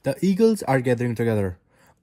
The eagles are gathering together.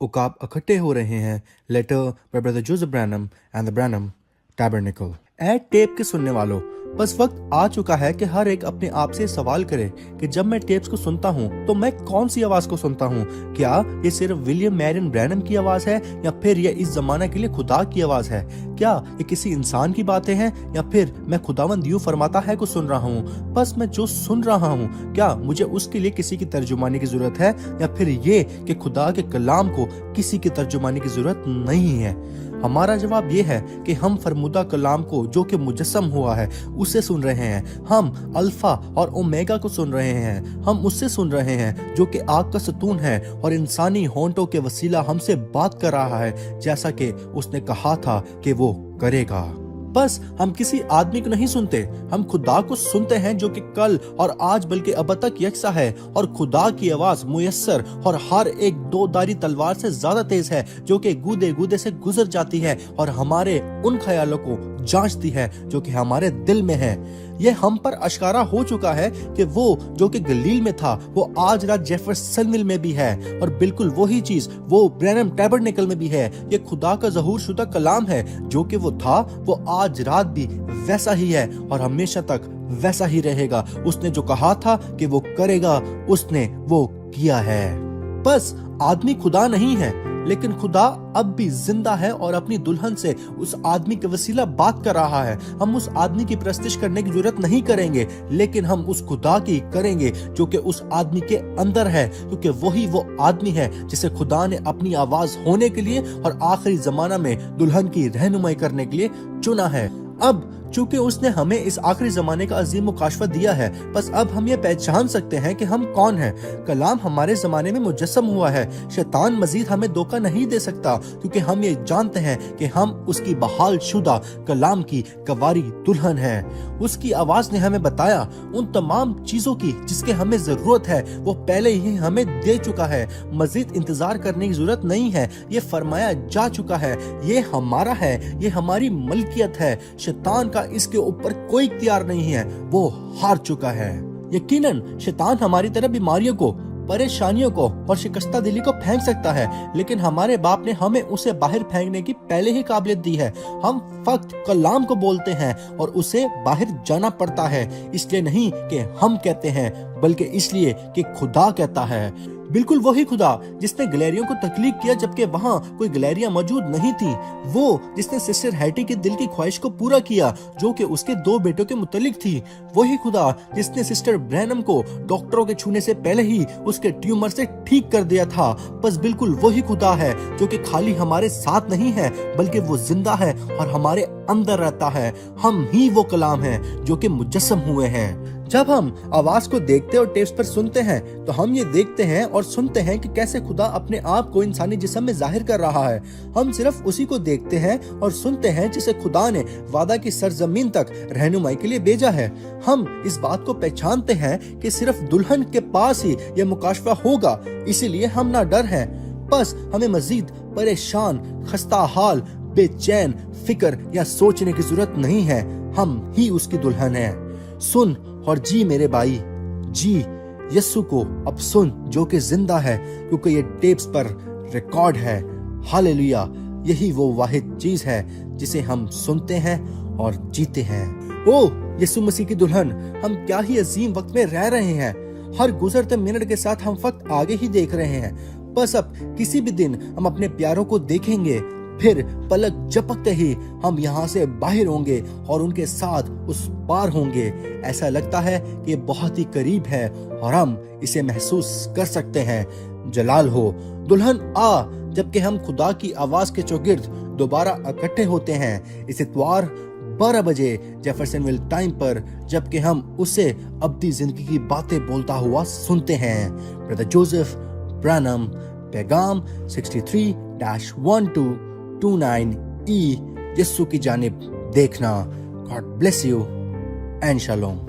उकाब इकट्ठे हो रहे हैं. Letter by Brother Joseph Branham and the Branham Tabernacle. Add tape के सुनने वालों, बस वक्त आ चुका है कि हर एक अपने आप से सवाल करे कि जब मैं टेप्स को सुनता हूँ तो मैं कौन सी आवाज को सुनता हूँ. क्या ये सिर्फ विलियम मैरियन ब्रैनम की आवाज है या फिर ये इस जमाने के लिए खुदा की आवाज है? क्या ये किसी इंसान की बातें हैं या फिर मैं खुदावंद यूं फरमाता है को सुन रहा हूँ? बस मैं जो सुन रहा हूँ, क्या मुझे उसके लिए किसी की तर्जुमानी की जरूरत है या फिर ये कि खुदा के कलाम को किसी की तर्जुमानी की जरूरत नहीं है? हमारा जवाब ये है कि हम फरमुदा कलाम को जो कि मुजस्सम हुआ है उसे सुन रहे हैं. हम अल्फा और ओमेगा को सुन रहे हैं. हम उससे सुन रहे हैं जो कि आग का सतून है और इंसानी होंठों के वसीला हमसे बात कर रहा है जैसा कि उसने कहा था कि वो करेगा. बस हम किसी आदमी को नहीं सुनते, हम खुदा को सुनते हैं जो कि कल और आज बल्कि अब तक यकसा है. और खुदा की आवाज मुयस्सर और हर एक दो धारी तलवार से ज्यादा तेज है जो कि गूदे गूदे से गुजर जाती है और हमारे उन ख्यालों को जांचती है जो कि हमारे दिल में है. ये हम पर अश्कारा हो चुका है कि वो जो कि गलील में था वो आज रात जेफरसनविल में भी है और बिल्कुल वही चीज वो ब्रैनम टैबरनेकल में भी है. ये खुदा का ज़हूर शुदा कलाम है. जो कि वो था वो आज रात भी वैसा ही है और हमेशा तक वैसा ही रहेगा. उसने जो कहा था कि वो करेगा उसने वो किया है. बस आदमी खुदा नहीं है लेकिन खुदा अब भी जिंदा है और अपनी दुल्हन से उस आदमी के वसीला बात कर रहा है. हम उस आदमी की प्रस्तिश करने की जरूरत नहीं करेंगे लेकिन हम उस खुदा की करेंगे जो कि उस आदमी के अंदर है, क्योंकि वही वो आदमी है जिसे खुदा ने अपनी आवाज होने के लिए और आखिरी जमाना में दुल्हन की रहनुमाई करने के लिए चुना है. अब चूंकि उसने हमें इस आखिरी जमाने का अजीम मुकाशफा दिया है, बस अब हम ये पहचान सकते हैं कि हम कौन हैं. कलाम हमारे जमाने में मुजस्सम हुआ है. शैतान मजीद हमें धोखा नहीं दे सकता क्योंकि हम ये जानते हैं कि हम उसकी बहाल शुदा कलाम की कवारी दुल्हन हैं. उसकी आवाज ने हमें बताया उन तमाम चीजों की जिसके हमें जरूरत है वो पहले ही हमें दे चुका है. मजीद इंतजार करने की जरूरत नहीं है. ये फरमाया जा चुका है. ये हमारा है, ये हमारी मलकियत है. शैतान का इसके ऊपर कोई इख्तियार नहीं है. वो हार चुका है. यकीनन शैतान हमारी तरह बीमारियों को, परेशानियों को और शिकस्ता दिली को फेंक सकता है लेकिन हमारे बाप ने हमें उसे बाहर फेंकने की पहले ही काबिलियत दी है. हम फक्त कलाम को बोलते हैं और उसे बाहर जाना पड़ता है. इसलिए नहीं कि हम कहते हैं बल्कि इसलिए कि खुदा कहता है. बिल्कुल वही खुदा जिसने गैलरियों को तख्लीक किया जबकि वहाँ कोई गैलरियां मौजूद नहीं थी. वो जिसने सिस्टर हैटी के दिल की ख्वाहिश को पूरा किया जो कि उसके 2 बेटों के मुतल्लिक थी. वही खुदा जिसने सिस्टर ब्रैनम को डॉक्टरों के छूने से पहले ही उसके ट्यूमर से ठीक कर दिया था. बस बिल्कुल वही खुदा है जो कि खाली हमारे साथ नहीं है बल्कि वो जिंदा है और हमारे अंदर रहता है. हम ही वो कलाम हैं जो कि मुजस्सम हुए हैं. जब हम आवाज को देखते और टेप्स पर सुनते हैं तो हम ये देखते हैं और सुनते हैं कि कैसे खुदा अपने आप को इंसानी जिस्म में जाहिर कर रहा है. हम सिर्फ उसी को देखते हैं और सुनते हैं जिसे खुदा ने वादा की सरजमीन तक रहनुमाई के लिए भेजा है. हम इस बात को पहचानते हैं कि सिर्फ दुल्हन के पास ही यह मुकाशफा होगा, इसीलिए हम ना डर हैं. बस हमें मजीद परेशान, खस्ता हाल, बेचैन, फिक्र या सोचने की जरूरत नहीं है. हम ही उसकी दुल्हन हैं. सुन और जी मेरे भाई, जी यस्सु को अब सुन जो कि जिंदा है क्योंकि ये टेप्स पर रिकॉर्ड है. हालेलुया. यही वो वाहिद चीज है जिसे हम सुनते हैं और जीते हैं. ओ यीशु मसीह की दुल्हन, हम क्या ही अजीम वक्त में रह रहे हैं. हर गुजरते मिनट के साथ हम वक्त आगे ही देख रहे हैं. बस अब किसी भी दिन हम अपने प्यारों को देखेंगे, फिर पलक झपकते ही हम यहाँ से बाहर होंगे और उनके साथ उस पार होंगे. ऐसा लगता है कि बहुत ही करीब है और हम इसे महसूस कर सकते हैं. जलाल हो दुल्हन आ. जबकि हम खुदा की आवाज के चौगिर्द दोबारा इकट्ठे होते हैं इस इतवार 12 बजे जेफरसनविल टाइम पर, जबकि हम उसे अब्दी जिंदगी की बातें बोलता हुआ सुनते हैं. ब्रदर जोसेफ ब्रैनम, पैगाम 63-1229E. यस्सु की जानिब देखना. God bless you and shalom.